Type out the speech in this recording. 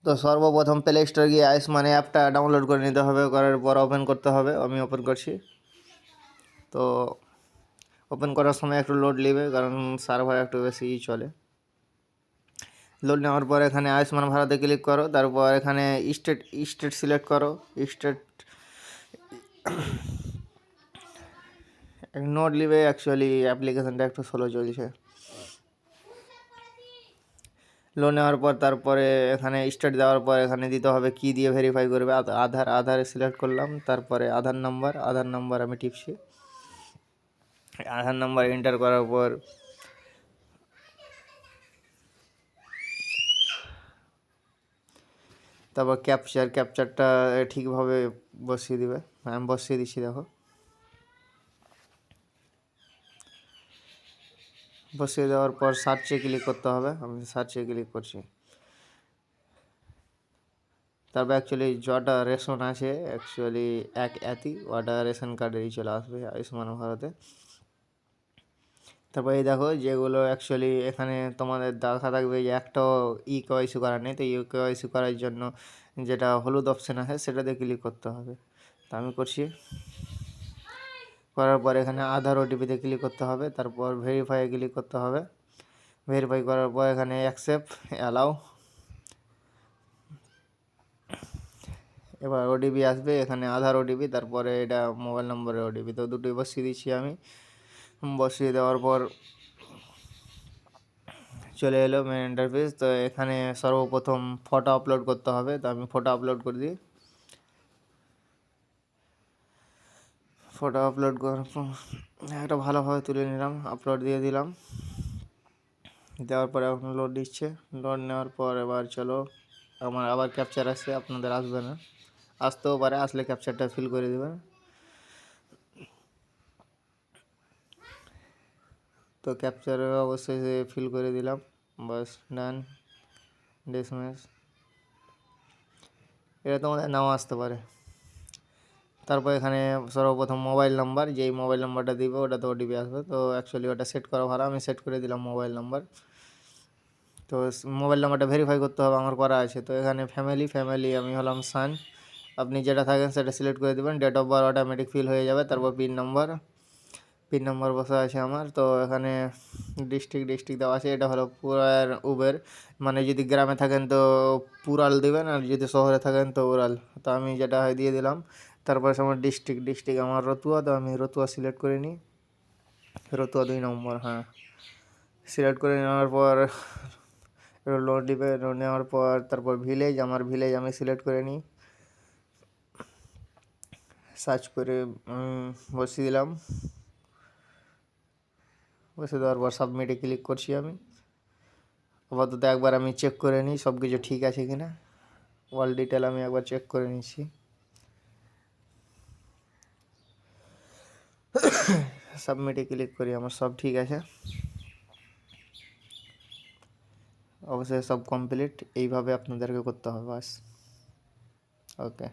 তো সর্বপ্রথম play store গিয়ে আয়ুষ্মান অ্যাপটা ডাউনলোড করে নিতে হবে, করার পর ওপেন করতে হবে। আমি ওপেন করছি। তো ওপেন করার সময় একটু লোড নেবে, কারণ সার্ভার একটু বেশি চলে। লোড নেওয়ার পর এখানে আয়ুষ্মান ভারতে ক্লিক করো, তারপর এখানে স্টেট স্টেট সিলেক্ট করো। স্টেট নোট নেবে, অ্যাকচুয়ালি অ্যাপ্লিকেশানটা একটু স্লো চলছে। লোন নেওয়ার পর তারপরে এখানে স্টেট দেওয়ার পর এখানে দিতে হবে কি দিয়ে ভেরিফাই করবে। আধার সিলেক্ট করলাম, তারপরে আধার নাম্বার আমি টিপছি। আধার নাম্বার এন্টার করার পর তারপর ক্যাপচারটা ঠিকভাবে বসিয়ে দিবে। আমি বসিয়ে দিচ্ছি, দেখো বসিয়ে দেওয়ার পর সার্চে ক্লিক করতে হবে। আমি সার্চে ক্লিক করছি। তারপর অ্যাকচুয়ালি যটা রেশন আছে অ্যাকচুয়ালি একই ওটা রেশন কার্ডেরই চলে আসবে আয়ুষ্মান ভারতে। তারপর এই দেখো যেগুলো অ্যাকচুয়ালি এখানে তোমাদের দেখা থাকবে যে একটাও কেওয়াইসি করা নেই। তো কেওয়াইসি করার জন্য যেটা হলুদ অপশান আছে সেটাতে ক্লিক করতে হবে। তো আমি করছি। করার পর এখানে আধার ওটিপিতে ক্লিক করতে হবে, তারপর ভেরিফাইয়ে ক্লিক করতে হবে। ভেরিফাই করার পর এখানে অ্যাকসেপ্ট অ্যালাউ। এবার ওটিপি আসবে, এখানে আধার ওটিপি, তারপরে এটা মোবাইল নম্বরের ওটিপি। তো দুটোই বসিয়ে দিচ্ছি আমি। বসিয়ে দেওয়ার পর চলে এলো মেন ইন্টারফেস। তো এখানে সর্বপ্রথম ফটো আপলোড করতে হবে। তো আমি ফটো আপলোড করে দিই। ফটো আপলোড করার পর একটা ভালোভাবে তুলে নিলাম, আপলোড দিয়ে দিলাম। দেওয়ার পরে এখন লোড দিচ্ছে। লোড নেওয়ার পর এবার চলো, আমার আবার ক্যাপচার আসছে, আপনাদের আসবে না, আসতেও পারে, আসলে ক্যাপচারটা ফিল করে দেবেন। তো ক্যাপচারে অবশ্যই ফিল করে দিলাম, বাস ডান। ডিসমিস, এটা তোমাদের নাও আসতে পারে। তারপর এখানে সর্বপ্রথম মোবাইল নাম্বার, যেই মোবাইল নাম্বারটা দিবে ওটাতে ওটিপি আসবে। তো অ্যাকচুয়ালি ওটা সেট করা ভালো, আমি সেট করে দিলাম মোবাইল নাম্বার। তো মোবাইল নাম্বারটা ভেরিফাই করতে হবে, আমার করা আছে। তো এখানে ফ্যামিলি আমি হলাম সান। আপনি যেটা থাকেন সেটা সিলেক্ট করে দেবেন। Date of birth automatic fill হয়ে যাবে। তারপর পিন নাম্বার বসা আছে আমার। তো এখানে ডিস্ট্রিক্ট দেওয়া আছে, এটা হলো পুরার উবের। মানে যদি গ্রামে থাকেন তো পুরাল দেবেন, আর যদি শহরে থাকেন তো উড়াল। তো আমি যেটা হয় দিয়ে দিলাম। তারপরে আমার ডিস্ট্রিক্ট আমার রতুয়া। তো আমি রতুয়া সিলেক্ট করে নিই, রতুয়া 2 নম্বর, হ্যাঁ। সিলেক্ট করে নেওয়ার পর লোড নেবে। লোড নেওয়ার পর তারপর আমার ভিলেজ আমি সিলেক্ট করে নিই। সার্চ করে বসিয়ে দিলাম। বসে দেওয়ার পর সাবমিটে ক্লিক করছি আমি। আপাতত একবার আমি চেক করে নিই সব কিছু ঠিক আছে কিনা। অল ডিটেল আমি একবার চেক করে নিচ্ছি। সাবমিটে ক্লিক করি, আমার সব ঠিক আছে, অবশ্যই সব কমপ্লিট। এইভাবে আপনাদেরকে করতে হবে, বাস। ওকে।